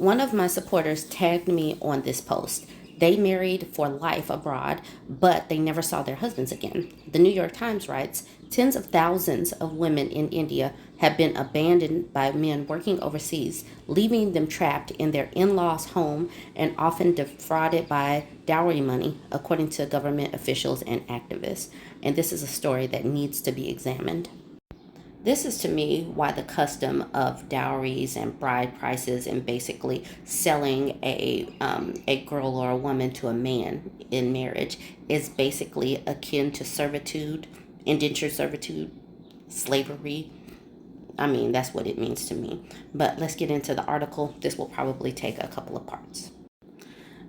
One of my supporters tagged me on this post. They married for life abroad, but they never saw their husbands again. The New York Times writes tens of thousands of women in India have been abandoned by men working overseas, leaving them trapped in their in law's home and often defrauded by dowry money, according to government officials and activists. And this is a story that needs to be examined. This is to me why the custom of dowries and bride prices and basically selling a girl or a woman to a man in marriage is basically akin to servitude, indentured servitude, slavery. I mean, that's what it means to me. But let's get into the article. This will probably take a couple of parts.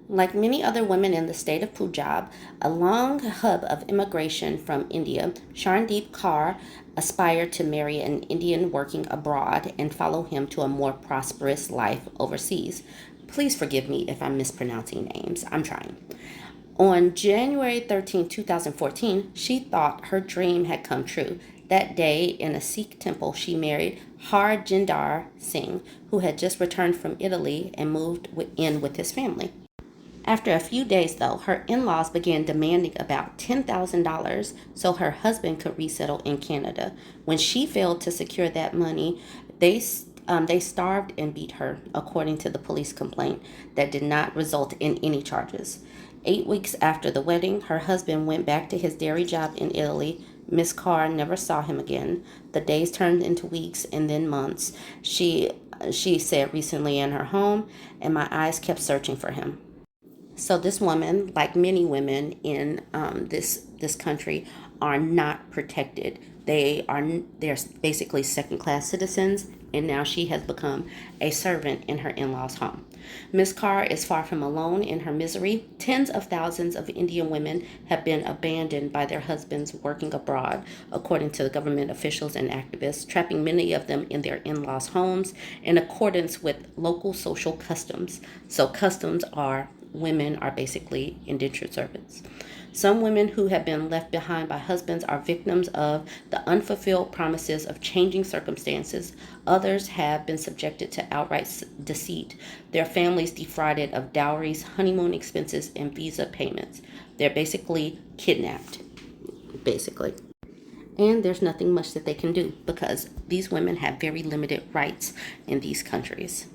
Like many other women in the state of Punjab, a long hub of immigration from India, Sharndeep Kaur aspired to marry an Indian working abroad and follow him to a more prosperous life overseas. Please forgive me if I'm mispronouncing names. I'm trying. On January 13, 2014, she thought her dream had come true. That day, in a Sikh temple, she married Harjinder Singh, who had just returned from Italy and moved in with his family. After a few days, though, her in laws began demanding about $10,000 so her husband could resettle in Canada. When she failed to secure that money, they starved and beat her, according to the police complaint that did not result in any charges. 8 weeks after the wedding, her husband went back to his dairy job in Italy. Miss Carr never saw him again. The days turned into weeks and then months. She said recently in her home, and my eyes kept searching for him. So this woman, like many women in this country, are not protected. They're basically second class citizens, and now she has become a servant in her in-laws' home. Miss Carr is far from alone in her misery. Tens of thousands of Indian women have been abandoned by their husbands working abroad, according to the government officials and activists, trapping many of them in their in-laws' homes in accordance with local social customs. So customs are women are basically indentured servants. Some women who have been left behind by husbands are victims of the unfulfilled promises of changing circumstances. Others have been subjected to outright deceit, their families defrauded of dowries, honeymoon expenses, and visa payments. They're basically kidnapped, basically. And there's nothing much that they can do because these women have very limited rights in these countries.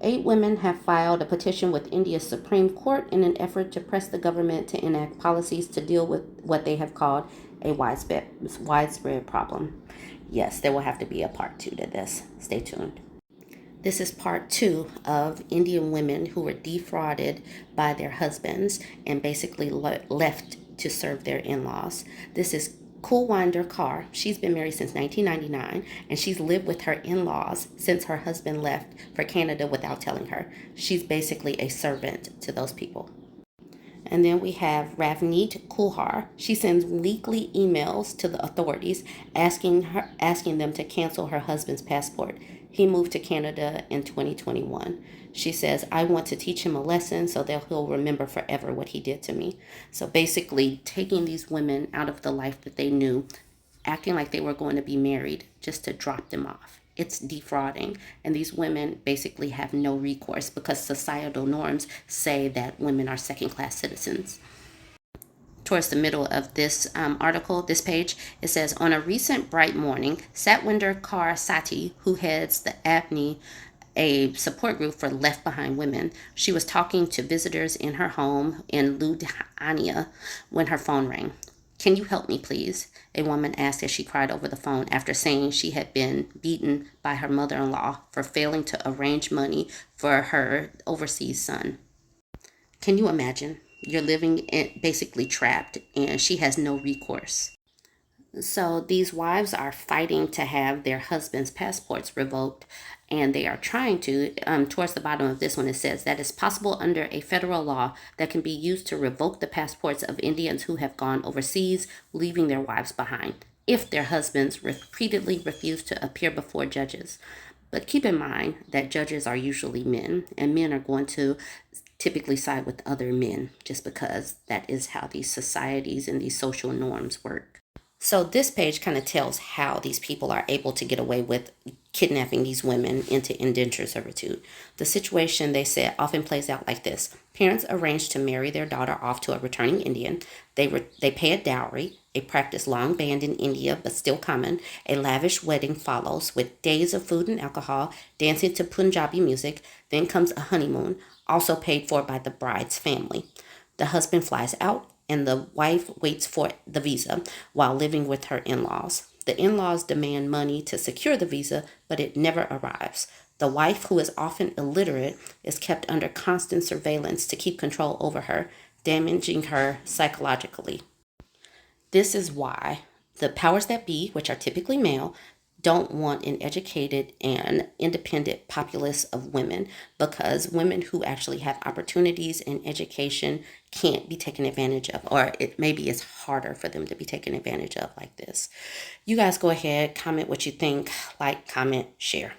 8 women have filed a petition with India's Supreme Court in an effort to press the government to enact policies to deal with what they have called a widespread problem. Yes, there will have to be a part 2 to this. Stay tuned. This is part 2 of Indian women who were defrauded by their husbands and basically left to serve their in-laws. This is Kulwinder Kaur. She's been married since 1999, and she's lived with her in-laws since her husband left for Canada without telling her. She's basically a servant to those people. And then we have Ravneet Kulhar. She sends weekly emails to the authorities asking them to cancel her husband's passport. He moved to Canada in 2021. She says, I want to teach him a lesson so that he'll remember forever what he did to me. So basically taking these women out of the life that they knew, acting like they were going to be married just to drop them off. It's defrauding. And these women basically have no recourse because societal norms say that women are second-class citizens. Towards the middle of this article, this page, it says, on a recent bright morning, Satwinder Kaur Sati, who heads the APNI, a support group for left behind women, she was talking to visitors in her home in Ludhiana when her phone rang. Can you help me, please? A woman asked as she cried over the phone after saying she had been beaten by her mother-in-law for failing to arrange money for her overseas son. Can you imagine? You're basically trapped, and she has no recourse. So these wives are fighting to have their husbands' passports revoked, and they are trying to. Towards the bottom of this one, it says that it's possible under a federal law that can be used to revoke the passports of Indians who have gone overseas, leaving their wives behind, if their husbands repeatedly refuse to appear before judges. But keep in mind that judges are usually men, and men are going to typically side with other men just because that is how these societies and these social norms work. So this page kind of tells how these people are able to get away with kidnapping these women into indentured servitude. The situation, they said, often plays out like this. Parents arrange to marry their daughter off to a returning Indian. They pay a dowry. A practice long banned in India but still common. A lavish wedding follows with days of food and alcohol, dancing to Punjabi music. Then comes a honeymoon, also paid for by the bride's family. The husband flies out and the wife waits for the visa while living with her in-laws. The in-laws demand money to secure the visa, but it never arrives. The wife, who is often illiterate, is kept under constant surveillance to keep control over her, damaging her psychologically. This is why the powers that be, which are typically male, don't want an educated and independent populace of women, because women who actually have opportunities in education can't be taken advantage of, or it maybe it's harder for them to be taken advantage of like this. You guys go ahead, comment what you think, like, comment, share.